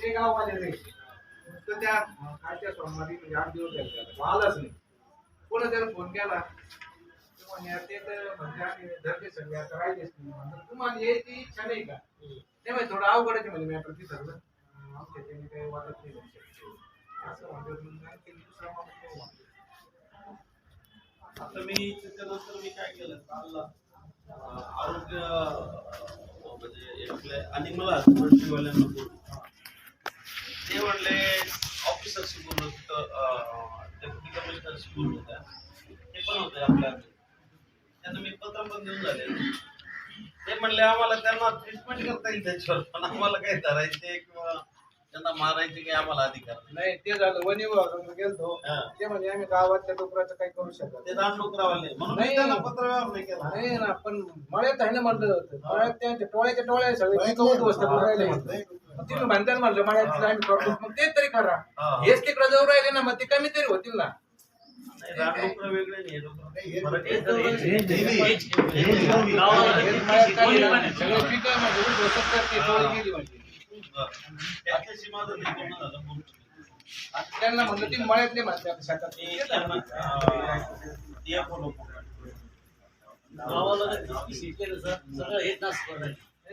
ते गाववाले नाही तर त्या कालच्या सोमवारी म्हणजे 8 दिवस झाले आलाच नाही. कोणा त्याला फोन केला ते तर म्हणजे आम्ही धरले सगळे आता राहिलेच नाही. म्हणलं तुम्हाला यायची इच्छा नाही का? ते म्हणजे थोडं अवघडच आहे म्हणजे मॅटर तिथं आमच्या त्यांनी काही वाटत नाही असं म्हणतो. आणखी दुसरा माणूस नाही म्हणतो. आता मी त्याच्यानंतर मी काय केलं काल आरोग्य म्हणजे आणि मला वाल्यांना बोलतो ते म्हणले ऑफिसरशी बोललो तिथं डेप्युटी कमिशनरशी बोललो होत्या ते पण होते आपल्या त्यांना मी पत्र पण देऊन झाले. ते म्हणले आम्हाला त्यांना ट्रीटमेंट करता येईल त्याच्यावर पण आम्हाला काही धरायचे किंवा त्यांना मारायचे काही आम्हाला अधिकार नाही. ते झालं वनी विभागाकडे गेलतो ते म्हणजे आम्ही गावातल्या डोकराचं काही करू शकत ते रान डोकरावाले म्हणून त्यांना पत्र व्यवहार नाही केला. नाही ना. पण मळ्यात आहे ना म्हणलं होतं मळ्यात त्यांच्या टोळ्याच्या टोळ्या सगळे वस्तू राहिले म्हणलं तुम्ही म्हणताना म्हणलं मळ्यात आम्ही करतो मग ते तरी करा. हेच तिकडे जाऊ राहिले ना मग ते कमी तरी होतील ना. रानडुकरं वेगळे नाही सगळे पिकं म्हणजे त्याच्याशी माझं नाही बोलणं झालं म्हणून त्यांना म्हणलं ती मळ्यातले म्हणते आता शेतात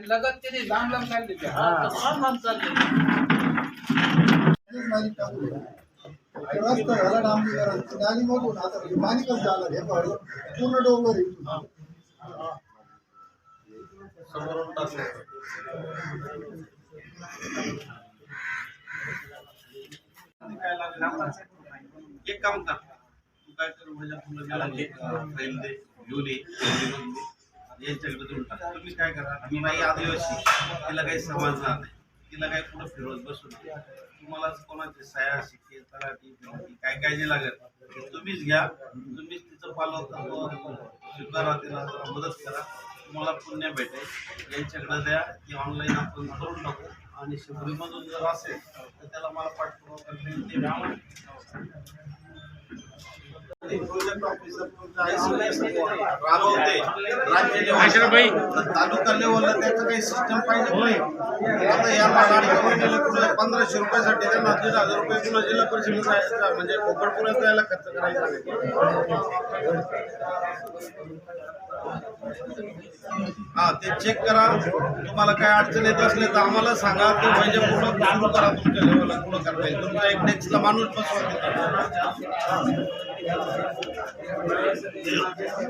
लगत ते लांब लांब चालले रस्ता झाला डांबरीकरण आणि मग आता माणिकच झालं हे पूर्ण डोंगर समोरून टाकलं एक काम कर तू काय कर माझ्या फाईल दे घेऊन ये यांच्याकडे देऊन टाक. तुम्ही काय करा मी बाई आदिवासी तिला काही समजणार नाही तिला काही पुढे फिरवत बसून तुम्हाला कोणाचे सह्या शिके तलाठी काय काय जे लागेल तुम्हीच घ्या. तुम्हीच तिचं पालन स्वीकारा तिला मदत करा तुम्हाला पुण्य भेटेल. यांच्याकडे द्या की ऑनलाईन आपण करून टाकू आणि शिवरीमधून जर असेल तर त्याला मला पाठपुरावा करता येईल ते प्रोजेक्ट ऑफिसर राबवते राज्य लेवल तालुका लेवलला त्याचं काही सिस्टम पाहिजे. आता या 1500 रुपयासाठी त्यांना 1000 रुपये पुन्हा जिल्हा परिषद म्हणजे कोकणपुऱ्यात जायला खर्च करायचा. हा ते चेक करा. तुम्हाला काय अडचण येत असले तर आम्हाला सांगा. ते म्हणजे पुढं चालू करा तुमच्या लेवलला पुढं करता येईल. तुमचा एक डेस्कला माणूस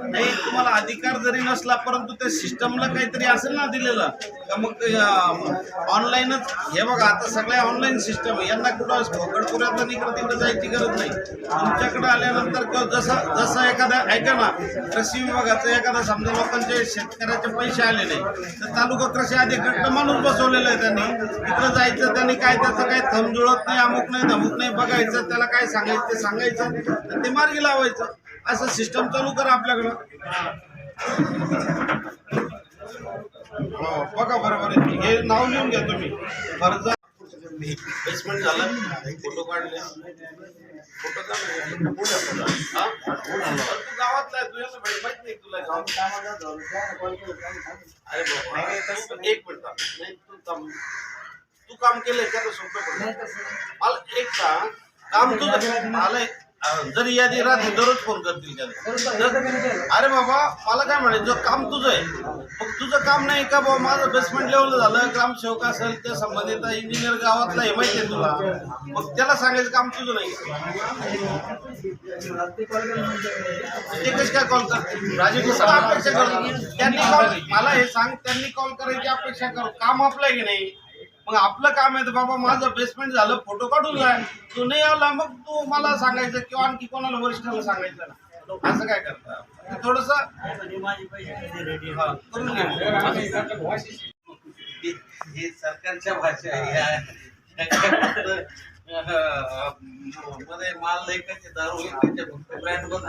नाही तुम्हाला अधिकार जरी नसला परंतु त्या सिस्टमला काहीतरी असेल ना दिलेलं का मग ऑनलाईनच हे बघा आता सगळ्या ऑनलाईन सिस्टम आहे. यांना कुठं कोकणपुऱ्यात इकडं तिकडं जायची गरज नाही. तुमच्याकडे आल्यानंतर जसं एखादा ऐका ना कृषी विभागाचं एखादा समजा लोकांचे शेतकऱ्याचे पैसे आले नाही तर तालुका कृषी अधिकाऱ्याकडे माणूस बसवलेला आहे त्यांनी तिकडं जायचं. त्यांनी काय त्याचं काही थंब जुळत नाही अमुक नाही धमुक नाही बघायचं त्याला काय सांगायचं ते सांगायचं तर ते मार्गी लावायचं. असं सिस्टम चालू करा आपल्याकडं. बघा बरोबर आहे. हे नाव लिहून घ्या तुम्ही. कर्ज बेसमेंट झालं फोटो काढले फोटो गावातला आहे तुझ्या माहित नाही तुला अरे एक मिनिट नाही तू काम केलंय का सोपं मला एक काम तुझं मला जरी यादी राहते दररोज फोन करतील त्याला. अरे बाबा मला काय म्हणायचं काम तुझं आहे मग तुझं काम नाही का बाबा माझं बेसमेंट लेवल झालं ग्रामसेवक असेल त्या संबंधित इंजिनियर गावातला हे माहिती आहे तुला मग त्याला सांगायचं काम तुझं नाही. ते कशी काय कॉल करते राजीव अपेक्षा करतो त्यांनी कॉल मला हे सांग त्यांनी कॉल करायची अपेक्षा करू काम आपलं आहे की नाही. मग आपलं काम आहे तर बाबा माझं बेसमेंट झालं फोटो काढून जाय तू नाही आला मग तू मला सांगायचं किंवा आणखी कोणाला वरिष्ठाला सांगायचं ना. असं काय करता थोडस करून हे सरकारच्या भाषा मध्ये माल लेखाचे दारू ब्रँड बंद